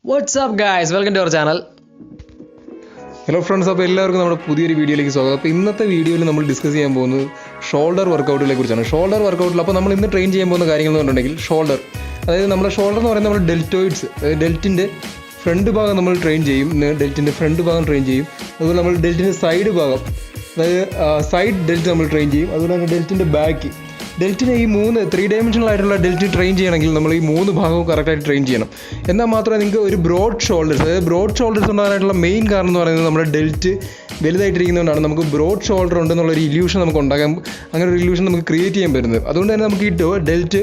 What's up guys, welcome to our channel. Hello friends, അപ്പോൾ എല്ലാവർക്കും നമ്മുടെ പുതിയൊരു വീഡിയോയിലേക്ക് സ്വാഗതം. അപ്പോൾ ഇന്നത്തെ വീഡിയോയിൽ നമ്മൾ ഡിസ്കസ് ചെയ്യാൻ പോകുന്നത് ഷോൾഡർ വർക്കൗട്ടിനെ കുറിച്ചാണ്. ഷോൾഡർ വർക്കൗട്ടിൽ അപ്പോൾ നമ്മൾ ഇന്ന് ട്രെയിൻ ചെയ്യാൻ പോകുന്ന കാര്യങ്ങൾ എന്ന് പറഞ്ഞിട്ടുണ്ടെങ്കിൽ ഷോൾഡർ, അതായത് നമ്മുടെ ഷോൾഡർ എന്ന് പറയുന്നത് നമ്മൾ ഡെൽറ്റോയിഡ്സ്, അതായത് ഡെൽറ്റിൻ്റെ ഫ്രണ്ട് ഭാഗം നമ്മൾ ട്രെയിൻ ചെയ്യും. ഡെൽറ്റിൻ്റെ ഫ്രണ്ട് ഭാഗം ട്രെയിൻ ചെയ്യും. അതുപോലെ നമ്മൾ ഡെൽറ്റിൻ്റെ സൈഡ് ഭാഗം, അതായത് സൈഡ് ഡെൽറ്റ് നമ്മൾ ട്രെയിൻ ചെയ്യും. അതുപോലെ തന്നെ ഡെൽറ്റിൻ്റെ ബാക്ക്, ഡെൽറ്റിനെ ഈ 3 ഡയമെൻഷണൽ ആയിട്ടുള്ള ഡെൽറ്റ് ട്രെയിൻ ചെയ്യണമെങ്കിൽ നമ്മൾ ഈ 3 ഭാഗവും കറക്റ്റായിട്ട് ട്രെയിൻ ചെയ്യണം. എന്നാൽ മാത്രമേ നിങ്ങൾക്ക് ഒരു ബ്രോഡ് ഷോൾഡേഴ്സ്, അതായത് ബ്രോഡ് ഷോൾഡേഴ്സ് ഉണ്ടാകാനായിട്ടുള്ള മെയിൻ കാരണം എന്ന് പറയുന്നത് നമ്മുടെ ഡെൽറ്റ് വലുതായിട്ടിരിക്കുന്നതുകൊണ്ടാണ് നമുക്ക് ബ്രോഡ് ഷോൾഡർ ഉണ്ടെന്നുള്ളൊരു ഇല്യൂഷൻ നമുക്ക് ഉണ്ടാക്കാൻ, അങ്ങനെ ഒരു ഇല്യൂഷൻ നമുക്ക് ക്രിയേറ്റ് ചെയ്യാൻ പറ്റുന്നത്. അതുകൊണ്ട് തന്നെ നമുക്ക് ഈ ഡെൽറ്റ്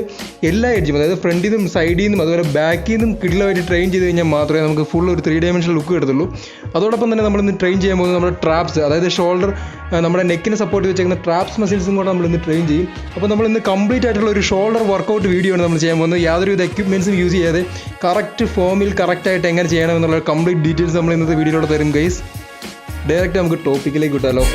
എല്ലാ എഡ്ജും, അതായത് ഫ്രണ്ടിൽ നിന്നും സൈഡിൽ നിന്നും അതുപോലെ ബാക്കിൽ നിന്നും കിടിലമായിട്ട് ട്രെയിൻ ചെയ്ത് കഴിഞ്ഞാൽ മാത്രമേ നമുക്ക് ഫുൾ ഒരു 3 ഡയമെൻഷണൽ ലുക്ക് എടുത്തുള്ളൂ. അതോടൊപ്പം തന്നെ നമ്മളിന്ന് ട്രെയിൻ ചെയ്യാൻ പോകുന്നത് നമ്മുടെ ട്രാപ്സ്, അതായത് ഷോൾഡർ നമ്മുടെ നെക്കിനെ സപ്പോർട്ട് ചെയ്ത് വെച്ചേക്കുന്ന ട്രാപ്സ് മസിൽസും കൂടെ നമ്മൾ ഇന്ന് ട്രെയിൻ ചെയ്യും. അപ്പോൾ നമ്മൾ ഇന്ന് കംപ്ലീറ്റ് ആയിട്ടുള്ള ഒരു ഷോൾഡർ വർക്കൗട്ട് വീഡിയോ ആണ് നമ്മൾ ചെയ്യാൻ പോകുന്നത്. യാതൊരുവിധ എക്യുപ്മെൻറ്റ്സും യൂസ് ചെയ്യാതെ കറക്റ്റ് ഫോമിൽ കറക്റ്റായിട്ട് എങ്ങനെ ചെയ്യണമെന്നുള്ള കംപ്ലീറ്റ് ഡീറ്റെയിൽസ് നമ്മൾ ഇന്നത്തെ വീഡിയോയിലൂടെ തരും ഗൈസ്. ഡയറക്റ്റ് നമുക്ക് ടോപ്പിക്കിലേക്ക് വിട്ടാലോ.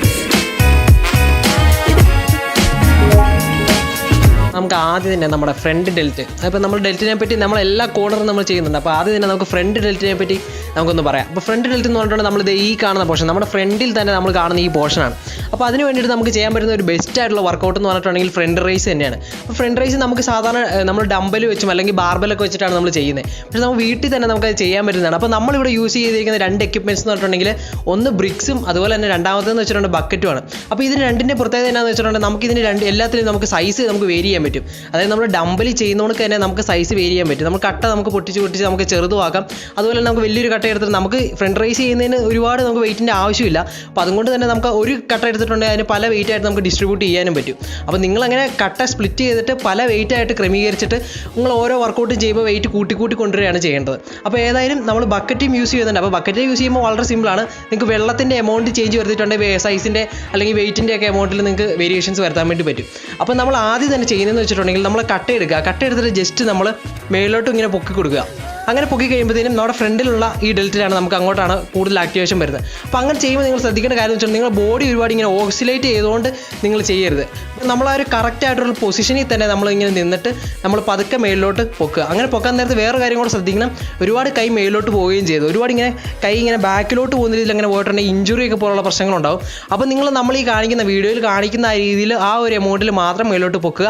നമുക്ക് ആദ്യം തന്നെ നമ്മുടെ ഫ്രണ്ട് ഡെൽറ്റ്, അപ്പോൾ നമ്മൾ ഡെൽറ്റിനെ പറ്റി നമ്മൾ എല്ലാ കോർണറും നമ്മൾ ചെയ്യുന്നുണ്ട്. അപ്പോൾ ആദ്യം തന്നെ നമുക്ക് ഫ്രണ്ട് ഡെൽറ്റിനെ പറ്റി നമുക്കൊന്ന് പറയാം. അപ്പോൾ ഫ്രണ്ട് ഡെൽറ്റ് എന്ന് പറഞ്ഞിട്ടുണ്ടെങ്കിൽ നമ്മളിത് ഈ കാണുന്ന പോർഷൻ, നമ്മുടെ ഫ്രണ്ടിൽ തന്നെ നമ്മൾ കാണുന്ന ഈ പോർഷനാണ്. അപ്പോൾ അതിന് വേണ്ടിയിട്ട് നമുക്ക് ചെയ്യാൻ പറ്റുന്ന ഒരു ബെസ്റ്റ് ആയിട്ടുള്ള വർക്കൗട്ട് എന്ന് പറഞ്ഞിട്ടുണ്ടെങ്കിൽ ഫ്രണ്ട് റൈസ് തന്നെയാണ്. അപ്പോൾ ഫ്രണ്ട് റൈസ് നമുക്ക് സാധാരണ നമ്മൾ ഡമ്പൽ വെച്ചും അല്ലെങ്കിൽ ബാർബലൊക്കെ വെച്ചിട്ടാണ് നമ്മൾ ചെയ്യുന്നത്. പക്ഷേ നമുക്ക് വീട്ടിൽ തന്നെ നമുക്കത് ചെയ്യാൻ പറ്റുന്നതാണ്. അപ്പോൾ നമ്മളിവിടെ യൂസ് ചെയ്തിരിക്കുന്ന 2 എക്യുപ്മെൻറ്റ്സ് എന്ന് പറഞ്ഞിട്ടുണ്ടെങ്കിൽ ഒന്ന് ബ്രിക്സും അതുപോലെ തന്നെ രണ്ടാമത്തേന്ന് വെച്ചിട്ടുണ്ടെങ്കിൽ ബക്കറ്റുമാണ്. അപ്പോൾ ഇതിന് രണ്ടിൻ്റെ പ്രത്യേകത എന്നാന്ന് വെച്ചിട്ടുണ്ടെങ്കിൽ നമുക്ക് ഇതിന് എല്ലാത്തിലും നമുക്ക് സൈസ് നമുക്ക് വേരി ചെയ്യാൻ പറ്റും. അതായത് നമ്മൾ ഡമ്പൽ ചെയ്യുന്നതുകൊണ്ട് തന്നെ നമുക്ക് സൈസ് വേരി ചെയ്യാൻ പറ്റും. നമുക്ക് കട്ട നമുക്ക് പൊട്ടിച്ച് നമുക്ക് ചെറുതുമാക്കാം. അതുപോലെ നമുക്ക് വലിയൊരു കട്ട എടുത്തിട്ട് നമുക്ക് ഫ്രണ്ട് റൈസ് ചെയ്യുന്നതിന് ഒരുപാട് നമുക്ക് വെയിറ്റിൻ്റെ ആവശ്യമില്ല. അപ്പോൾ അതുകൊണ്ട് തന്നെ നമുക്ക് ഒരു കട്ട എടുത്തിട്ടുണ്ടെങ്കിൽ അതിന് പല വെയിറ്റ് ആയിട്ട് നമുക്ക് ഡിസ്ട്രിബ്യൂട്ട് ചെയ്യാനും പറ്റും. അപ്പോൾ നിങ്ങളങ്ങനെ കട്ട സ്പ്ലിറ്റ് ചെയ്തിട്ട് പല വെയിറ്റ് ആയിട്ട് ക്രമീകരിച്ചിട്ട് നിങ്ങൾ ഓരോ വർക്കൗട്ടും ചെയ്യുമ്പോൾ വെയിറ്റ് കൂട്ടി കൊണ്ടുവരികയാണ് ചെയ്യേണ്ടത്. അപ്പോൾ ഏതായാലും നമ്മൾ ബക്കറ്റും യൂസ് ചെയ്യുന്നുണ്ട്. അപ്പോൾ ബക്കറ്റ് യൂസ് ചെയ്യുമ്പോൾ വളരെ സിമ്പിളാണ്. നിങ്ങൾക്ക് വെള്ളത്തിൻ്റെ എമൗണ്ട് ചേഞ്ച് വരുത്തിയിട്ടുണ്ടെങ്കിൽ സൈസിൻ്റെ അല്ലെങ്കിൽ വെയിറ്റിൻ്റെ ഒക്കെ എമൗണ്ടിൽ നിങ്ങൾക്ക് വേരിയേഷൻസ് വരുത്താൻ വേണ്ടി പറ്റും. അപ്പോൾ നമ്മൾ ആദ്യം തന്നെ ചെയ്യുന്നതെന്ന് വെച്ചിട്ടുണ്ടെങ്കിൽ നമ്മൾ കട്ട എടുക്കുക. കട്ട എടുത്തിട്ട് ജസ്റ്റ് നമ്മൾ മേലോട്ടും ഇങ്ങനെ പൊക്കി കൊടുക്കുക. അങ്ങനെ പൊക്കി കഴിയുമ്പോഴത്തേനും നമ്മുടെ ഫ്രണ്ടിലുള്ള ഈ ഡെൽറ്റിലാണ് നമുക്ക് അങ്ങോട്ടാണ് കൂടുതൽ ആക്ടിവേഷൻ വരുന്നത്. അപ്പോൾ അങ്ങനെ ചെയ്യുമ്പോൾ നിങ്ങൾ ശ്രദ്ധിക്കേണ്ട കാര്യം എന്ന് വെച്ചാൽ നിങ്ങൾ ബോഡി ഒരുപാട് ഇങ്ങനെ ഓക്സിലേറ്റ് ചെയ്തുകൊണ്ട് നിങ്ങൾ ചെയ്യരുത്. നമ്മൾ ആ ഒരു കറക്റ്റായിട്ടുള്ള പൊസിഷനിൽ തന്നെ നമ്മളിങ്ങനെ നിന്നിട്ട് നമ്മൾ പതുക്കെ മേലിലോട്ട് പൊക്കുക. അങ്ങനെ പൊക്കാൻ നേരത്ത് വേറെ കാര്യം കൂടെ ശ്രദ്ധിക്കണം. ഒരുപാട് കൈ മേലിലോട്ട് പോവുകയും ചെയ്തു, ഒരുപാട് ഇങ്ങനെ കൈ ഇങ്ങനെ ബാക്കിലോട്ട് പോകുന്ന രീതിയിൽ അങ്ങനെ പോയിട്ടുണ്ടെങ്കിൽ ഇഞ്ചുറി ഒക്കെ പോലുള്ള പ്രശ്നങ്ങളുണ്ടാവും. അപ്പോൾ നമ്മൾ ഈ കാണിക്കുന്ന വീഡിയോയിൽ കാണിക്കുന്ന ആ രീതിയിൽ ആ ഒരു എമൗണ്ടിൽ മാത്രം മേലോട്ട് പൊക്കുക.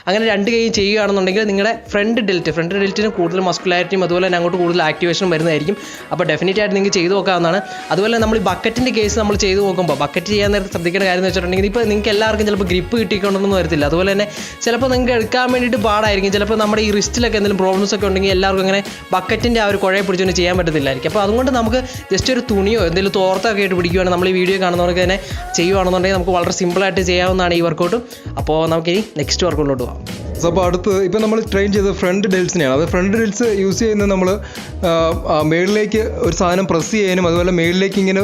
അങ്ങനെ 2 കൈ ചെയ്യുകയാണെന്നുണ്ടെങ്കിൽ നിങ്ങളുടെ ഫ്രണ്ട് ഡെൽറ്റിന് കൂടുതൽ മസ്കുലാരിറ്റിയും അതുപോലെ തന്നെ അങ്ങോട്ട് കൂടുതൽ ആക്ടിവേഷനും വരുന്നതായിരിക്കും. അപ്പോൾ ഡെഫിനറ്റ് ആയിട്ട് നിങ്ങൾക്ക് ചെയ്ത് നോക്കാവുന്നതാണ്. അതുപോലെ നമ്മൾ ഈ ബക്കറ്റിൻ്റെ കേസ് നമ്മൾ ചെയ്ത് നോക്കുമ്പോൾ ബക്കറ്റ് ചെയ്യാൻ നേരത്തെ ശ്രദ്ധിക്കേണ്ട കാര്യം എന്ന് വെച്ചിട്ടുണ്ടെങ്കിൽ ഇപ്പോൾ നിങ്ങൾക്ക് എല്ലാവർക്കും ചിലപ്പോൾ ഗ്രിപ്പ് കിട്ടിക്കൊണ്ടൊന്നും വരത്തില്ല. അതുപോലെ തന്നെ ചിലപ്പോൾ നിങ്ങൾക്ക് എടുക്കാൻ വേണ്ടിയിട്ട് പാടായിരിക്കും. ചിലപ്പോൾ നമ്മുടെ ഈ റിസ്റ്റിലൊക്കെ എന്തെങ്കിലും പ്രോബ്ലംസ് ഒക്കെ ഉണ്ടെങ്കിൽ എല്ലാവർക്കും അങ്ങനെ ബക്കറ്റിൻ്റെ ആ ഒരു കുഴയെ പിടിച്ചൊന്നും ചെയ്യാൻ പറ്റത്തില്ലായിരിക്കും. അപ്പോൾ അതുകൊണ്ട് നമുക്ക് ജസ്റ്റ് ഒരു തുണിയോ എന്തെങ്കിലും തോർത്തൊക്കെ ആയിട്ട് പിടിക്കുകയാണ് നമ്മൾ ഈ വീഡിയോ കാണുന്നവർക്ക് തന്നെ ചെയ്യുകയാണെന്നുണ്ടെങ്കിൽ നമുക്ക് വളരെ സിമ്പിളായിട്ട് ചെയ്യാവുന്നതാണ് ഈ വർക്കൗട്ടും. അപ്പോൾ നമുക്കിനി നെക്സ്റ്റ് വർക്കൗട്ടിലോട്ട് പോകാം. അപ്പോൾ അടുത്ത് ഇപ്പോൾ നമ്മൾ ട്രെയിൻ ചെയ്തത് ഫ്രണ്ട് ഡെൽസിനെയാണ്. അത് ഫ്രണ്ട് ഡെൽസ് യൂസ് ചെയ്യുന്നത് നമ്മൾ മേളിലേക്ക് ഒരു സാധനം പ്രസ് ചെയ്യാനും അതുപോലെ മേളിലേക്ക് ഇങ്ങനെ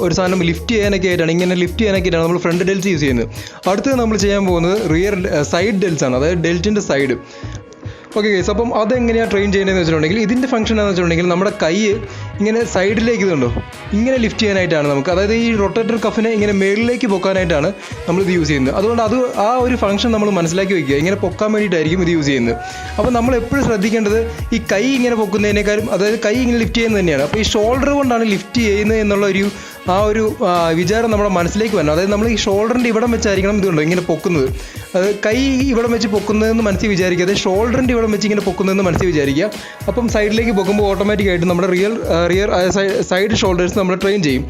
ഒരു സാധനം ലിഫ്റ്റ് ചെയ്യാനൊക്കെ ആയിട്ടാണ്, ഇങ്ങനെ ലിഫ്റ്റ് ചെയ്യാനൊക്കെ ആയിട്ടാണ് നമ്മൾ ഫ്രണ്ട് ഡെൽസ് യൂസ് ചെയ്യുന്നത്. അടുത്ത് നമ്മൾ ചെയ്യാൻ പോകുന്നത് സൈഡ് ഡെൽസ് ആണ്, അതായത് ഡെൽറ്റിൻ്റെ സൈഡ്. ഓക്കെ ഗൈസ്, അപ്പം അതെങ്ങനെയാണ് ട്രെയിൻ ചെയ്യേണ്ടതെന്ന് വെച്ചിട്ടുണ്ടെങ്കിൽ ഇതിൻ്റെ ഫംഗ്ഷൻ എന്ന് വെച്ചിട്ടുണ്ടെങ്കിൽ നമ്മുടെ കൈ ഇങ്ങനെ സൈഡിലേക്ക് ഇതുണ്ടോ ഇങ്ങനെ ലിഫ്റ്റ് ചെയ്യാനായിട്ടാണ് നമുക്ക്, അതായത് ഈ റൊട്ടേറ്റർ കഫിനെ ഇങ്ങനെ മേളിലേക്ക് പൊക്കാനായിട്ടാണ് നമ്മളിത് യൂസ് ചെയ്യുന്നത്. അതുകൊണ്ട് ആ ഒരു ഫംഗ്ഷൻ നമ്മൾ മനസ്സിലാക്കി വയ്ക്കുക. ഇങ്ങനെ പൊക്കാൻ വേണ്ടിയിട്ടായിരിക്കും ഇത് യൂസ് ചെയ്യുന്നത്. അപ്പോൾ നമ്മൾ എപ്പോഴും ശ്രദ്ധിക്കേണ്ടത് ഈ കൈ ഇങ്ങനെ പൊക്കുന്നതിനേക്കാളും, അതായത് കൈ ഇങ്ങനെ ലിഫ്റ്റ് ചെയ്യുന്നത് തന്നെയാണ്. അപ്പോൾ ഈ ഷോൾഡർ കൊണ്ടാണ് ലിഫ്റ്റ് ചെയ്യുന്നത് എന്നുള്ള ഒരു വിചാരം നമ്മുടെ മനസ്സിലേക്ക് വരണം. അതായത് നമ്മൾ ഈ ഷോൾഡറിൻ്റെ ഇവിടം വെച്ചായിരിക്കണം ഇതുണ്ടോ ഇങ്ങനെ പൊക്കുന്നത്. അത് കൈ ഇവിടം വെച്ച് പൊക്കുന്നതെന്ന് മനസ്സിൽ വിചാരിക്കാതെ ഷോൾഡറിൻ്റെ ഇവിടം വെച്ച് ഇങ്ങനെ പൊക്കുന്നതെന്ന് മനസ്സിൽ വിചാരിക്കുക. അപ്പം സൈഡിലേക്ക് പൊക്കുമ്പോൾ ഓട്ടോമാറ്റിക്കായിട്ട് നമ്മുടെ റിയർ സൈഡ് ഷോൾഡേഴ്സ് നമ്മൾ ട്രെയിൻ ചെയ്യും.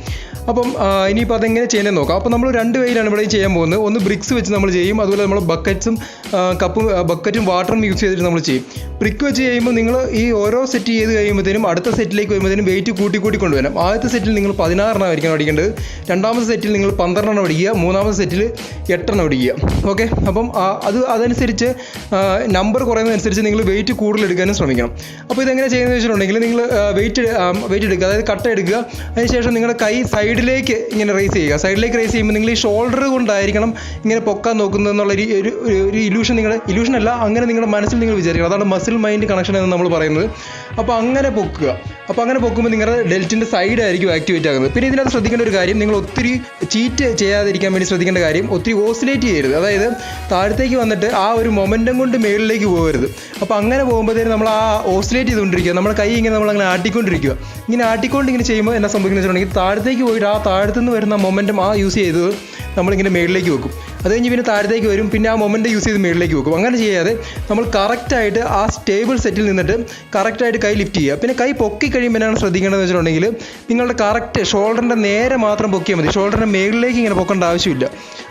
അപ്പം ഇനിയിപ്പോൾ അതെങ്ങനെ ചെയ്യുന്നത് നോക്കാം. അപ്പോൾ നമ്മൾ 2 വഴിയിലാണ് ഇവിടെ ചെയ്യാൻ പോകുന്നത്. ഒന്ന് ബ്രിക്സ് വെച്ച് നമ്മൾ ചെയ്യും, അതുപോലെ നമ്മൾ ബക്കറ്റും വാട്ടറും യൂസ് ചെയ്തിട്ട് നമ്മൾ ചെയ്യും. ബ്രിക്ക് വെച്ച് ചെയ്യുമ്പോൾ നിങ്ങൾ ഈ ഓരോ സെറ്റ് ചെയ്ത് കഴിയുമ്പോഴത്തേനും അടുത്ത സെറ്റിലേക്ക് വരുമ്പോഴത്തേനും വെയിറ്റ് കൂട്ടി കൊണ്ടുവരാം. ആദ്യത്തെ സെറ്റിൽ നിങ്ങൾ 16 എണ്ണം ആയിരിക്കണം അടിക്കേണ്ടത്, രണ്ടാമത്തെ സെറ്റിൽ നിങ്ങൾ 12 എണ്ണം അടിക്കുക, മൂന്നാമത്തെ സെറ്റിൽ 8 എണ്ണം അടിക്കുക. ഓക്കെ, അപ്പം അതനുസരിച്ച് നമ്പർ കുറയുന്നതനുസരിച്ച് നിങ്ങൾ വെയിറ്റ് കൂടുതൽ എടുക്കാനും ശ്രമിക്കണം. അപ്പോൾ ഇതെങ്ങനെ ചെയ്യുന്നത് വെച്ചിട്ടുണ്ടെങ്കിൽ നിങ്ങൾ വെയിറ്റ് എടുക്കുക, അതായത് കട്ട എടുക്കുക. അതിനുശേഷം നിങ്ങളുടെ കൈ സൈഡിലേക്ക് ഇങ്ങനെ റേസ് ചെയ്യുക. സൈഡിലേക്ക് റേസ് ചെയ്യുമ്പോൾ നിങ്ങൾ ഈ ഷോൾഡർ കൊണ്ടായിരിക്കണം ഇങ്ങനെ പൊക്കാൻ നോക്കുന്നത് എന്നുള്ള ഒരു ഇല്യൂഷൻ അല്ല, അങ്ങനെ നിങ്ങളുടെ മനസ്സിൽ നിങ്ങൾ വിചാരിക്കണം. അതാണ് മസിൽ മൈൻഡ് കണക്ഷൻ എന്ന് നമ്മൾ പറയുന്നത്. അപ്പോൾ അങ്ങനെ പൊക്കുക. അപ്പോൾ അങ്ങനെ പൊക്കുമ്പോൾ നിങ്ങളുടെ ഡെൽറ്റിൻ്റെ സൈഡ് ആയിരിക്കും ആക്ടിവേറ്റ് ആകുന്നത്. പിന്നെ ഇതിനകത്ത് ശ്രദ്ധിക്കേണ്ട ഒരു കാര്യം, നിങ്ങൾ ഒത്തിരി ചീറ്റ് ചെയ്യാതിരിക്കാൻ വേണ്ടി ശ്രദ്ധിക്കേണ്ട കാര്യം, ഒത്തിരി ഓസിലേറ്റ് ചെയ്യരുത്. അതായത് താഴത്തേക്ക് വന്നിട്ട് ആ ഒരു മൊമെൻറ്റം കൊണ്ട് മേളിലേക്ക് പോകരുത്. അപ്പോൾ അങ്ങനെ പോകുമ്പോഴത്തേനും നമ്മൾ ആ ഓസിലേറ്റ് ചെയ്തുകൊണ്ടിരിക്കുക, നമ്മുടെ കൈ ഇങ്ങനെ നമ്മളങ്ങനെ ആട്ടിക്കൊണ്ടിരിക്കുക. ഇങ്ങനെ ആട്ടിക്കൊണ്ട് ഇങ്ങനെ ചെയ്യുമ്പോൾ എന്നാ സംഭവിക്കുന്നത് വെച്ചിട്ടുണ്ടെങ്കിൽ താഴത്തേക്ക് പോയിട്ട് ആ താഴത്തുനിന്ന് വരുന്ന മൊമെൻറ്റം യൂസ് ചെയ്ത് നമ്മളിങ്ങനെ മേളിലേക്ക് വെക്കും. അത് കഴിഞ്ഞ് പിന്നെ താഴത്തേക്ക് വരും, പിന്നെ ആ മൊമെൻറ്റ് യൂസ് ചെയ്ത് മേളിലേക്ക് വെക്കും. അങ്ങനെ ചെയ്യാതെ നമ്മൾ കറക്റ്റായിട്ട് ആ സ്റ്റേബിൾ സെറ്റിൽ നിന്നിട്ട് കറക്റ്റായിട്ട് കൈ ലിഫ്റ്റ് ചെയ്യുക. പിന്നെ കൈ പൊക്കി കഴിയുമ്പോൾ എന്നാണ് ശ്രദ്ധിക്കേണ്ടതെന്ന് വെച്ചിട്ടുണ്ടെങ്കിൽ നിങ്ങളുടെ കറക്റ്റ് ഷോൾഡറിൻ്റെ നേരെ മാത്രം പൊക്കിയാൽ മതി. ഷോൾഡറിൻ്റെ മേളിലേക്ക് ഇങ്ങനെ പൊക്കേണ്ട ആവശ്യമില്ല.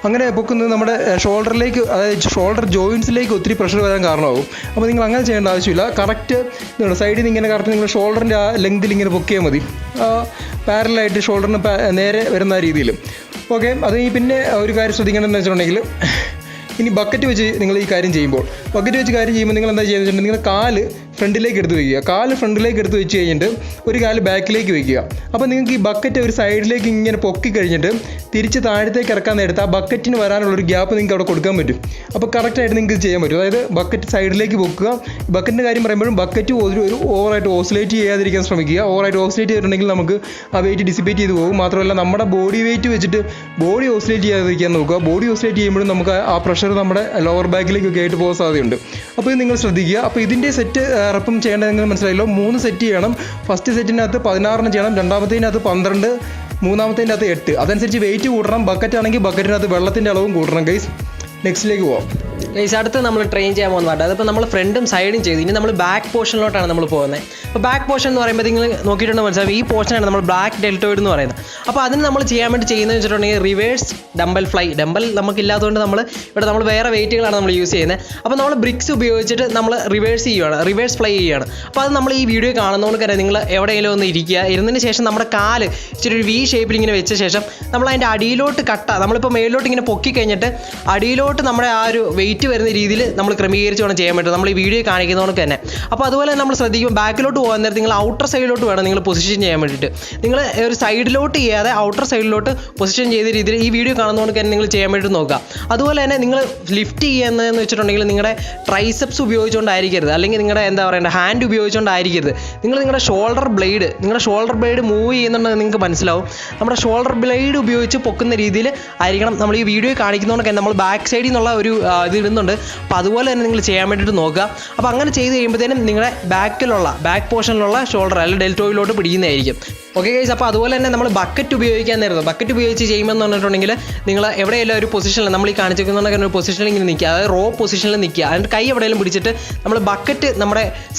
അങ്ങനെ പൊക്കുന്നത് നമ്മുടെ ഷോൾഡറിലേക്ക്, അതായത് ഷോൾഡർ ജോയിൻസിലേക്ക് ഒത്തിരി പ്രഷർ വരാൻ കാരണമാകും. അപ്പോൾ നിങ്ങൾ അങ്ങനെ ചെയ്യേണ്ട ആവശ്യമില്ല. കറക്റ്റ് സൈഡിൽ നിന്ന് ഇങ്ങനെ കറക്റ്റ് നിങ്ങൾ ഷോൾഡറിൻ്റെ ആ ലെങ്തിൽ ഇങ്ങനെ പൊക്കിയാൽ മതി, പാരലായിട്ട് ഷോൾഡറിന് നേരെ വരുന്ന രീതിയിൽ. ഓക്കെ. അത് പിന്നെ ഒരു കാര്യം ശ്രദ്ധിക്കേണ്ടതെന്ന് വെച്ചിട്ടുണ്ടെങ്കിൽ, ഇനി ബക്കറ്റ് വെച്ച് നിങ്ങൾ ഈ കാര്യം ചെയ്യുമ്പോൾ നിങ്ങൾ എന്താ ചെയ്യുന്നത് വെച്ചിട്ടുണ്ടെങ്കിൽ നിങ്ങൾ കാല് ഫ്രണ്ടിലേക്ക് എടുത്ത് വയ്ക്കുക. കാല് ഫ്രണ്ടിലേക്ക് എടുത്ത് വെച്ച് കഴിഞ്ഞിട്ട് ഒരു കാല് ബാക്കിലേക്ക് വയ്ക്കുക. അപ്പോൾ നിങ്ങൾക്ക് ഈ ബക്കറ്റ് ഒരു സൈഡിലേക്ക് ഇങ്ങനെ പൊക്കി കഴിഞ്ഞിട്ട് തിരിച്ച് താഴത്തേക്ക് ഇറക്കാൻ നേരത്ത് ആ ബക്കറ്റിന് വരാനുള്ളൊരു ഗ്യാപ്പ് നിങ്ങൾക്ക് അവിടെ കൊടുക്കാൻ പറ്റും. അപ്പോൾ കറക്റ്റായിട്ട് നിങ്ങൾക്ക് ചെയ്യാൻ പറ്റും. അതായത് ബക്കറ്റ് സൈഡിലേക്ക് പൊക്കുക. ബക്കറ്റിൻ്റെ കാര്യം പറയുമ്പോഴും ബക്കറ്റ് ഒരു ഓവറായിട്ട് ഓസിലേറ്റ് ചെയ്യാതിരിക്കാൻ ശ്രമിക്കുക. ഓവറായിട്ട് ഓസിലേറ്റ് ചെയ്തിട്ടുണ്ടെങ്കിൽ നമുക്ക് ആ വെയിറ്റ് ഡിസിപ്പേറ്റ് ചെയ്ത് പോകും. മാത്രമല്ല നമ്മുടെ ബോഡി വെയിറ്റ് വെച്ചിട്ട് ബോഡി ഓസിലേറ്റ് ചെയ്യാതിരിക്കാൻ നോക്കുക. ബോഡി ഓസിലേറ്റ് ചെയ്യുമ്പോഴും നമുക്ക് ആ പ്രഷർ നമ്മുടെ ലോവർ ബാക്കിലേക്കൊക്കെ ആയിട്ട് പോകാൻ സാധ്യതയുണ്ട്. അപ്പോൾ ഇത് നിങ്ങൾ ശ്രദ്ധിക്കുക. അപ്പോൾ ഇതിൻ്റെ സെറ്റ് റെപ്പും ചെയ്യേണ്ടതെന്ന് മനസ്സിലായല്ലോ. 3 സെറ്റ് ചെയ്യണം. ഫസ്റ്റ് സെറ്റിനകത്ത് 16 ചെയ്യണം, രണ്ടാമത്തേതിനകത്ത് 12, മൂന്നാമത്തേതിൻ്റെ അകത്ത് 8. അതനുസരിച്ച് വെയിറ്റ് കൂട്ടണം. ബക്കറ്റ് ആണെങ്കിൽ ബക്കറ്റിനകത്ത് വെള്ളത്തിൻ്റെ അളവും കൂട്ടണം. ഗൈസ്, നെക്സ്റ്റിലേക്ക് പോവാം. ഗൈസ്, അടുത്ത് നമ്മൾ ട്രെയിൻ ചെയ്യാൻ പോകുന്ന പാട്ട്, അതിപ്പോൾ നമ്മൾ ഫ്രണ്ടും സൈഡും ചെയ്തു. ഇനി നമ്മൾ ബാക്ക് പോർഷനിലോട്ടാണ് നമ്മൾ പോകുന്നത്. അപ്പോൾ ബാക്ക് പോർഷൻ എന്ന് പറയുമ്പോൾ നിങ്ങൾ നോക്കിയിട്ടുണ്ടെങ്കിൽ മനസ്സിലാവും, ഈ പോർഷനാണ് നമ്മൾ ബ്ലാക്ക് ഡെൽറ്റോയിഡ് എന്ന് പറയുന്നത്. അപ്പോൾ അതിന് നമ്മൾ ചെയ്യാൻ വേണ്ടി ചെയ്യുന്നത് വെച്ചിട്ടുണ്ടെങ്കിൽ റിവേഴ്സ് ഡംബൽ ഫ്ലൈ. ഡംബൽ നമുക്കില്ലാത്തതുകൊണ്ട് നമ്മൾ വേറെ വെയിറ്റുകളാണ് നമ്മൾ യൂസ് ചെയ്യുന്നത്. അപ്പോൾ നമ്മൾ ബ്രിക്സ് ഉപയോഗിച്ചിട്ട് നമ്മൾ റിവേഴ്സ് ഫ്ലൈ ചെയ്യുകയാണ്. അപ്പോൾ അത് നമ്മൾ ഈ വീഡിയോ കാണുന്നതുകൊണ്ട് തന്നെ നിങ്ങൾ എവിടെയെങ്കിലും ഒന്ന് ഇരിക്കുക. ഇരുന്നതിന് ശേഷം നമ്മുടെ കാല് ഇച്ചിരി ഒരു വി ഷേപ്പിൽ ഇങ്ങനെ വെച്ച ശേഷം നമ്മൾ അതിൻ്റെ അടിയിലോട്ട് നമ്മളിപ്പോൾ മേളിലോട്ട് ഇങ്ങനെ പൊക്കി കഴിഞ്ഞിട്ട് അടിയിലോട്ട് നമ്മുടെ ആ ഒരു വെയിറ്റ് വരുന്ന രീതിയിൽ നമ്മൾ ക്രമീകരിച്ച് വേണം ചെയ്യാൻ പറ്റും, നമ്മൾ ഈ വീഡിയോ കാണിക്കുന്നതുകൊണ്ട് തന്നെ. അപ്പോൾ അതുപോലെ നമ്മൾ ശ്രദ്ധിക്കും, ബാക്കിലോട്ട് പോകാൻ നേരത്തെ നിങ്ങൾ ഔട്ടർ സൈഡിലോട്ട് വേണം നിങ്ങൾ പൊസിഷൻ ചെയ്യാൻ വേണ്ടിയിട്ട്. നിങ്ങൾ ഒരു സൈഡിലോട്ട് ചെയ്യാതെ ഔട്ടർ സൈഡിലോട്ട് പൊസിഷൻ ചെയ്ത രീതിയിൽ ഈ വീഡിയോ കാണുന്നതുകൊണ്ട് തന്നെ നിങ്ങൾ ചെയ്യാൻ വേണ്ടി നോക്കുക. അതുപോലെ തന്നെ നിങ്ങൾ ലിഫ്റ്റ് ചെയ്യുന്നതെന്ന് വെച്ചിട്ടുണ്ടെങ്കിൽ നിങ്ങളുടെ ട്രൈസെപ്സ് ഉപയോഗിച്ചുകൊണ്ടായിരിക്കരുത്, അല്ലെങ്കിൽ നിങ്ങളുടെ എന്താ പറയേണ്ടത് ഹാൻഡ് ഉപയോഗിച്ചുകൊണ്ടായിരിക്കരുത്. നിങ്ങളുടെ ഷോൾഡർ ബ്ലേഡ് മൂവ് ചെയ്യുന്നുണ്ടെന്ന് നിങ്ങൾക്ക് മനസ്സിലാവും. നമ്മുടെ ഷോൾഡർ ബ്ലേഡ് ഉപയോഗിച്ച് പൊക്കുന്ന രീതിയിൽ ആയിരിക്കണം നമ്മൾ ഈ വീഡിയോ കാണിക്കുന്നതുകൊണ്ട് നമ്മൾ ബാക്ക് സൈഡിൽ നിന്നുള്ള ഒരു ഇത് ഇടുന്നുണ്ട്. അപ്പോൾ അതുപോലെ തന്നെ നിങ്ങൾ ചെയ്യാൻ വേണ്ടിയിട്ട് നോക്കുക. അപ്പോൾ അങ്ങനെ ചെയ്ത് കഴിയുമ്പോഴത്തേനും നിങ്ങളുടെ ബാക്ക് പോർഷനിലുള്ള ഷോൾഡർ അല്ലെങ്കിൽ ഡെൽറ്റോയിലോട്ട് പിടിക്കുന്നതായിരിക്കും. ഓക്കെ ഗൈസ്, അപ്പോൾ അതുപോലെ തന്നെ നമ്മൾ ബക്കറ്റ് ഉപയോഗിക്കാൻ നേരത്തെ ബക്കറ്റ് ഉപയോഗിച്ച് ചെയ്യുമെന്ന് പറഞ്ഞിട്ടുണ്ടെങ്കിൽ നിങ്ങൾ എവിടെയെല്ലാം ഒരു പൊസിഷനിൽ നമ്മൾ ഈ കാണിച്ചിരിക്കുന്ന ഒരു പൊസിഷനിൽ ഇങ്ങനെ നിൽക്കുക, അതായത് റോ പൊസിഷനിൽ നിൽക്കുക. അതിൻ്റെ കൈ എവിടെയെങ്കിലും പിടിച്ചിട്ട് നമ്മൾ ബക്കറ്റ്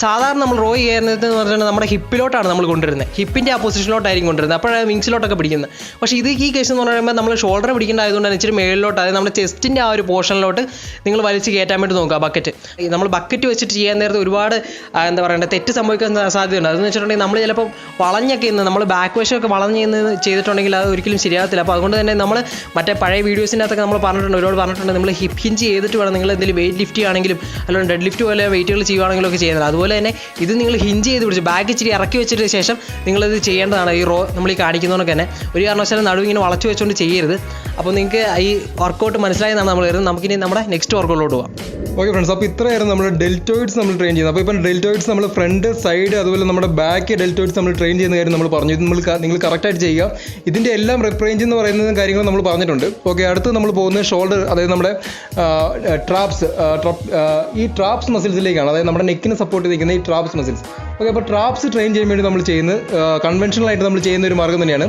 സാധാരണ നമ്മൾ റോ ചെയ്യുന്നത് എന്ന് പറഞ്ഞിട്ടുണ്ടെങ്കിൽ നമ്മുടെ ഹിപ്പിലോട്ടാണ് നമ്മൾ കൊണ്ടുവരുന്നത്. ഹിപ്പിൻ്റെ ആ പൊസിഷനിലോട്ടായിരിക്കും കൊണ്ടുവരുന്നത്, അപ്പോഴാണ് വിങ്സിലോട്ടൊക്കെ പിടിക്കുന്നത്. പക്ഷേ ഈ കേസ് എന്ന് പറയുമ്പോൾ നമ്മൾ ഷോൾഡർ പിടിക്കേണ്ടതായതുകൊണ്ട് തന്നെ ഇച്ചിരി മേളിലോട്ട്, അതായത് നമ്മുടെ ചെസ്റ്റിൻ്റെ ആ ഒരു പോർഷനിലോട്ട് നിങ്ങൾ വലിച്ച് കയറ്റാൻ വേണ്ടി നോക്കുക ബക്കറ്റ്. നമ്മൾ ബക്കറ്റ് വെച്ചിട്ട് ചെയ്യാൻ നേരത്തെ ഒരുപാട് എന്താ പറയേണ്ടത് തെറ്റ് സംഭവിക്കാൻ സാധ്യതയുണ്ട്. അതെന്ന് വെച്ചിട്ടുണ്ടെങ്കിൽ നമ്മൾ ചിലപ്പോൾ വളഞ്ഞൊക്കെ നമ്മൾ ബാക്ക് വശമൊക്കെ വളഞ്ഞ് ചെയ്തിട്ടുണ്ടെങ്കിൽ അത് ഒരിക്കലും ശരിയാകത്തില്ല. അപ്പോൾ അതുകൊണ്ട് തന്നെ നമ്മൾ മറ്റേ പഴയ വീഡിയോസിൻ്റെ അകത്തൊക്കെ നമ്മൾ ഒരുപാട് പറഞ്ഞിട്ടുണ്ട്, നമ്മൾ ഹിപ്പ് ഹിഞ്ച് ചെയ്തിട്ട് വേണം നിങ്ങൾ എന്തെങ്കിലും വെയിറ്റ് ലിഫ്റ്റ് ആണെങ്കിലും അല്ലെങ്കിൽ ഡെഡ് ലിഫ്റ്റ് പോലെ വെയിറ്റുകൾ ചെയ്യുകയാണെങ്കിലും ഒക്കെ ചെയ്യുന്നത്. അതുപോലെ തന്നെ ഇത് നിങ്ങൾ ഹിഞ്ച് ചെയ്ത് പിടിച്ച് ബാക്ക് ഇച്ചിരി ഇറക്കി വെച്ചിട്ട് ശേഷം നിങ്ങളിത് ചെയ്യേണ്ടതാണ്. ഈ റോ നമ്മൾ ഈ കാണിക്കുന്നതൊക്കെ തന്നെ ഒരു കാരണവശാലും നടുവ് ഇങ്ങനെ വളച്ച് വെച്ചുകൊണ്ട് ചെയ്യരുത്. അപ്പോൾ നിങ്ങൾക്ക് ഈ വർക്കൗട്ട് മനസ്സിലായെന്നാണ് നമ്മൾ വരുന്നത്. നമുക്കിനി നമ്മുടെ നെക്സ്റ്റ് വർക്കൗട്ടിലോട്ട് പോകാം. ഓക്കെ ഫ്രണ്ട്സ്, അപ്പോൾ ഇത്രയായിരുന്നു നമ്മൾ ഡെൽറ്റോയിഡ്സ് നമ്മൾ ട്രെയിൻ ചെയ്യുന്നത്. അപ്പോൾ ഇപ്പം ഡെൽറ്റോയിഡ്സ് നമ്മൾ ഫ്രണ്ട് സൈഡ് അതുപോലെ നമ്മുടെ ബാക്ക് ഡെൽറ്റോയിഡ്സ് നമ്മൾ ട്രെയിൻ ചെയ്യുന്ന കാര്യം നമ്മൾ പറഞ്ഞു. ഇത് നിങ്ങൾ കറക്റ്റായിട്ട് ചെയ്യുക. ഇതിൻ്റെ എല്ലാം റെപ്പ് റേഞ്ച് എന്ന് പറയുന്ന കാര്യങ്ങൾ നമ്മൾ പറഞ്ഞിട്ടുണ്ട്. ഓക്കെ, അടുത്ത് നമ്മൾ പോകുന്നത് ഷോൾഡർ, അതായത് നമ്മുടെ ഈ ട്രാപ്സ് മസിൽസിലേക്കാണ്, അതായത് നമ്മുടെ നെക്കിന് സപ്പോർട്ട് ചെയ്തിരിക്കുന്ന ഈ ട്രാപ്സ് മസിൽസ്. ഓക്കെ, അപ്പോൾ ട്രാപ്സ് ട്രെയിൻ ചെയ്യാൻ വേണ്ടി നമ്മൾ ചെയ്യുന്നത് കൺവെൻഷണലായിട്ട് നമ്മൾ ചെയ്യുന്ന ഒരു മാർഗ്ഗം തന്നെയാണ്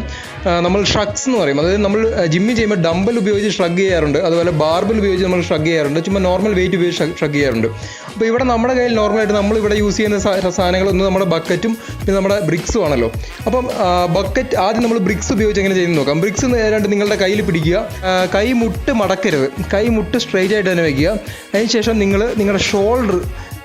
നമ്മൾ ഷ്രഗ്സ് എന്ന് പറയും. അതായത് നമ്മൾ ജിമ്മിൽ ചെയ്യുമ്പോൾ ഡംബൽ ഉപയോഗിച്ച് ഷ്രഗ് ചെയ്യാറുണ്ട്, അതുപോലെ ബാർബൽ ഉപയോഗിച്ച് നമ്മൾ ഷ്രഗ് ചെയ്യാറുണ്ട്, ചുമ്മാ നോർമൽ വെയിറ്റ് ഉപയോഗിച്ച് ഷ്രഗ് ചെയ്യാറുണ്ട്. അപ്പോൾ ഇവിടെ നമ്മുടെ കയ്യിൽ നോർമലായിട്ട് നമ്മളിവിടെ യൂസ് ചെയ്യുന്ന സാധനങ്ങളൊന്നും നമ്മുടെ ബക്കറ്റും പിന്നെ നമ്മുടെ ബ്രിക്സും ആണല്ലോ. അപ്പം ബക്കറ്റ് ആദ്യം നമ്മൾ ബ്രിക്സ് ഉപയോഗിച്ച് എങ്ങനെ ചെയ്യുന്നത് നോക്കാം. ബ്രിക്സ് നേരാണ്ട് നിങ്ങളുടെ കയ്യിൽ പിടിക്കുക, കൈ മുട്ട് മടക്കരുത്, കൈ മുട്ട് സ്ട്രെയിറ്റ് ആയിട്ട് തന്നെ വയ്ക്കുക. അതിനുശേഷം നിങ്ങളുടെ ഷോൾഡർ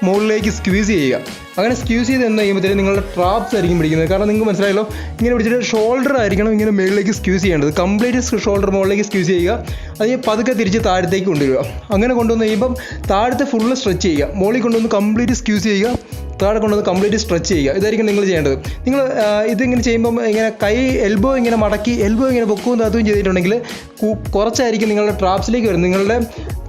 മുകളിലേക്ക് സ്ക്വീസ് ചെയ്യുക. അങ്ങനെ സ്ക്യൂസ് ചെയ്ത് എന്ന് കഴിയുമ്പോഴത്തേക്കും നിങ്ങളുടെ ട്രാപ്സ് ആയിരിക്കും പിടിക്കുന്നത്. കാരണം നിങ്ങൾക്ക് മനസ്സിലായല്ലോ, ഇങ്ങനെ പിടിച്ചിട്ട് ഷോൾഡർ ആയിരിക്കണം ഇങ്ങനെ മുകളിലേക്ക് സ്ക്യൂസ് ചെയ്യേണ്ടത്. കംപ്ലീറ്റ് ഷോൾഡർ മുകളിലേക്ക് സ്ക്യൂസ് ചെയ്യുക, അത് പതുക്കെ തിരിച്ച് താഴത്തേക്ക് കൊണ്ടുവരിക. അങ്ങനെ കൊണ്ടുവന്ന് കഴിയുമ്പം താഴത്തെ ഫുള്ള് സ്ട്രെച്ച് ചെയ്യുക, മുകളിൽ കൊണ്ടുവന്ന് കംപ്ലീറ്റ് സ്ക്യൂസ് ചെയ്യുക, താഴെ കൊണ്ടുവന്ന് കംപ്ലീറ്റ് സ്ട്രെച്ച് ചെയ്യുക. ഇതായിരിക്കും നിങ്ങൾ ചെയ്യേണ്ടത്. നിങ്ങൾ ഇതിങ്ങനെ ചെയ്യുമ്പം ഇങ്ങനെ കൈ എൽബോ ഇങ്ങനെ മടക്കി എൽബോ ഇങ്ങനെ പൊക്കവും താത്തുകയും ചെയ്തിട്ടുണ്ടെങ്കിൽ കുറച്ചായിരിക്കും നിങ്ങളുടെ ട്രാപ്സിലേക്ക് വരുന്നത്. നിങ്ങളുടെ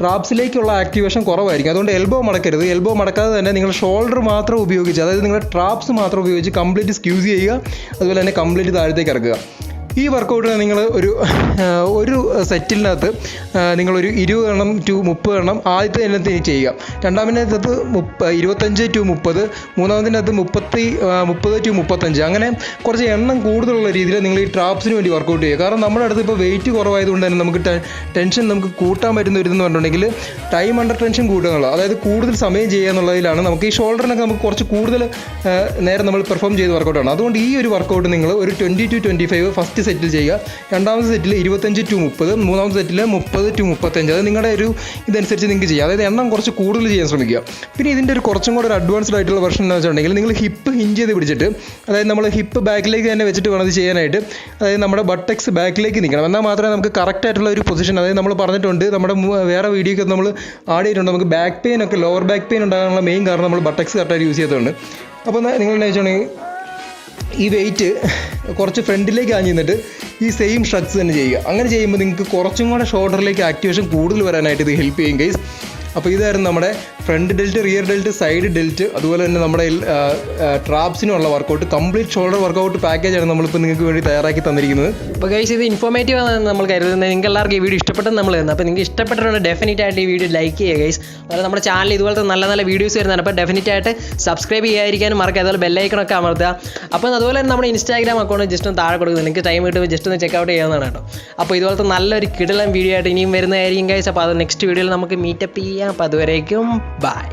ട്രാപ്സിലേക്കുള്ള ആക്ടിവേഷൻ കുറവായിരിക്കും. അതുകൊണ്ട് എൽബോ മടക്കരുത്. എൽബോ മടക്കാതെ തന്നെ നിങ്ങൾ ഷോൾഡർ മാത്രം ഉപയോഗിച്ച്, അതായത് നിങ്ങളുടെ ട്രാപ്സ് മാത്രം ഉപയോഗിച്ച് കംപ്ലീറ്റ് സ്ക്യൂസ് ചെയ്യുക, അതുപോലെ തന്നെ കംപ്ലീറ്റ് താഴത്തേക്ക് ഇറക്കുക. ഈ വർക്കൗട്ടിന് നിങ്ങൾ ഒരു സെറ്റിനകത്ത് നിങ്ങളൊരു 20 എണ്ണം ടു 30 എണ്ണം ആദ്യത്തെ എണ്ണത്തിന് ചെയ്യുക. രണ്ടാമതിനകത്ത് 25 ടു 30, മൂന്നാമതിനകത്ത് 30 ടു 35, അങ്ങനെ കുറച്ച് എണ്ണം കൂടുതലുള്ള രീതിയിൽ നിങ്ങൾ ഈ ട്രാപ്സിന് വേണ്ടി വർക്കൗട്ട് ചെയ്യുക. കാരണം നമ്മുടെ അടുത്ത് ഇപ്പോൾ വെയിറ്റ് കുറവായതുകൊണ്ട് തന്നെ നമുക്ക് ടെൻഷൻ നമുക്ക് കൂട്ടാൻ പറ്റുന്ന ഒരു ഇതെന്ന് പറഞ്ഞിട്ടുണ്ടെങ്കിൽ ടൈം അണ്ടർ ടെൻഷൻ കൂട്ടുക എന്നുള്ളത്, അതായത് കൂടുതൽ സമയം ചെയ്യുക എന്നുള്ളതിലാണ്. നമുക്ക് ഈ ഷോൾഡറിനൊക്കെ നമുക്ക് കുറച്ച് കൂടുതൽ നേരം നമ്മൾ പെർഫോം ചെയ്ത് വർക്കൗട്ടാണ്. അതുകൊണ്ട് ഈ ഒരു വർക്കൗട്ട് നിങ്ങൾ ഒരു 20 ടു 25 ഫസ്റ്റ് സെറ്റിൽ ചെയ്യുക, രണ്ടാമത്തെ സെറ്റിൽ 25 ടു 30, മൂന്നാമത്തെ സെറ്റിൽ 30 ടു 35. അത് നിങ്ങളുടെ ഒരു ഇതനുസരിച്ച് നിങ്ങൾക്ക് ചെയ്യാം, അതായത് എണ്ണം കുറച്ച് കൂടുതൽ ചെയ്യാൻ ശ്രമിക്കുക. പിന്നെ ഇതിൻ്റെ ഒരു കുറച്ചും കൂടെ ഒരു അഡ്വാൻസ്ഡ് ആയിട്ടുള്ള വെർഷൻ എന്ന് വെച്ചിട്ടുണ്ടെങ്കിൽ നിങ്ങൾ ഹിപ്പ് ഹിഞ്ച് ചെയ്ത് പിടിച്ചിട്ട്, അതായത് നമ്മൾ ഹിപ്പ് ബാക്കിലേക്ക് തന്നെ വെച്ചിട്ട് വേണം ഇത് ചെയ്യാനായിട്ട്. അതായത് നമ്മുടെ ബട്ടക്സ് ബാക്കിലേക്ക് നിൽക്കണം, എന്നാൽ മാത്രമേ നമുക്ക് കറക്റ്റ് ആയിട്ടുള്ള ഒരു പൊസിഷൻ, അതായത് നമ്മൾ പറഞ്ഞിട്ടുണ്ട് നമ്മുടെ വേറെ വീഡിയോക്ക് നമ്മൾ ആഡ് ചെയ്തിട്ടുണ്ട്, നമുക്ക് ബാക്ക് പെയിൻ ഒക്കെ ലോവർ ബാക്ക് പെയിൻ ഉണ്ടാകാനുള്ള മെയിൻ കാരണം നമ്മൾ ബട്ടക്സ് കറക്റ്റായിട്ട് യൂസ് ചെയ്തതുകൊണ്ട്. അപ്പോൾ നിങ്ങൾ എന്താ വെച്ചിട്ടുണ്ടെങ്കിൽ ഈ വെയിറ്റ് കുറച്ച് ഫ്രണ്ടിലേക്ക് ആഞ്ഞിരുന്നിട്ട് ഈ സെയിം ഷട്ട്സ് തന്നെ ചെയ്യുക. അങ്ങനെ ചെയ്യുമ്പോൾ നിങ്ങൾക്ക് കുറച്ചും കൂടെ ഷോൾഡറിലേക്ക് ആക്ടിവേഷൻ കൂടുതൽ വരാനായിട്ട് ഇത് ഹെൽപ്പ് ചെയ്യും ഗൈസ്. അപ്പോൾ ഇതായിരുന്നു നമ്മുടെ front delt, rear delt, side delt, അതുപോലെ തന്നെ നമ്മുടെ ട്രാപ്സിനുള്ള വർക്കൗട്ട്, കംപ്ലീറ്റ് ഷോൾഡർ വർക്കൗട്ട് പാക്കേജാണ് നമ്മളിപ്പോൾ നിങ്ങൾക്ക് വേണ്ടി തയ്യാറാക്കി തന്നിരിക്കുന്നത്. അപ്പോൾ ഗൈസ് ഇത് ഇൻഫോർമേറ്റീവ് ആണെന്ന് നമ്മൾ കരുതുന്നത്. നിങ്ങൾക്ക് എല്ലാവർക്കും ഈ വീഡിയോ ഇഷ്ടപ്പെട്ടെന്ന് നമ്മൾ തരുന്നത്. അപ്പോൾ നിങ്ങൾക്ക് ഇഷ്ടപ്പെട്ടിട്ടുണ്ട് ഡെഫിനറ്റ് ആയിട്ട് ഈ വീഡിയോ ലൈക്ക് ചെയ്യുക ഗൈസ്. അതുപോലെ നമ്മുടെ ചാനൽ ഇതുപോലത്തെ നല്ല നല്ല വീഡിയോസ് വരുന്നതാണ്. അപ്പോൾ ഡെഫിനറ്റ് ആയിട്ട് സബ്സ്ക്രൈബ് ചെയ്യാതിരിക്കാനും മറക്കുക, അതുപോലെ ബെല്ലൈക്കണൊക്കെ അമർത്തുക. അപ്പോൾ അതുപോലെ തന്നെ നമ്മുടെ ഇൻസ്റ്റാഗ്രാം അക്കൗണ്ട് ജസ്റ്റ് ഒന്ന് താഴെ കൊടുക്കുന്നത്, നിങ്ങൾക്ക് ടൈം കിട്ടുമ്പോൾ ജസ്റ്റ് ഒന്ന് ചെക്കൗട്ട് ചെയ്യാവുന്നതാണ് കേട്ടോ. അപ്പോൾ ഇതുപോലത്തെ നല്ലൊരു കിടിലൻ വീഡിയോ ആയിട്ട് ഇനിയും വരുന്നതായിരിക്കും ഗൈസ്. അപ്പോൾ അത് നെക്സ്റ്റ് വീഡിയോയിൽ നമുക്ക് മീറ്റപ്പ് ചെയ്യാം. അപ്പോൾ അതുവരേക്കും ബൈ.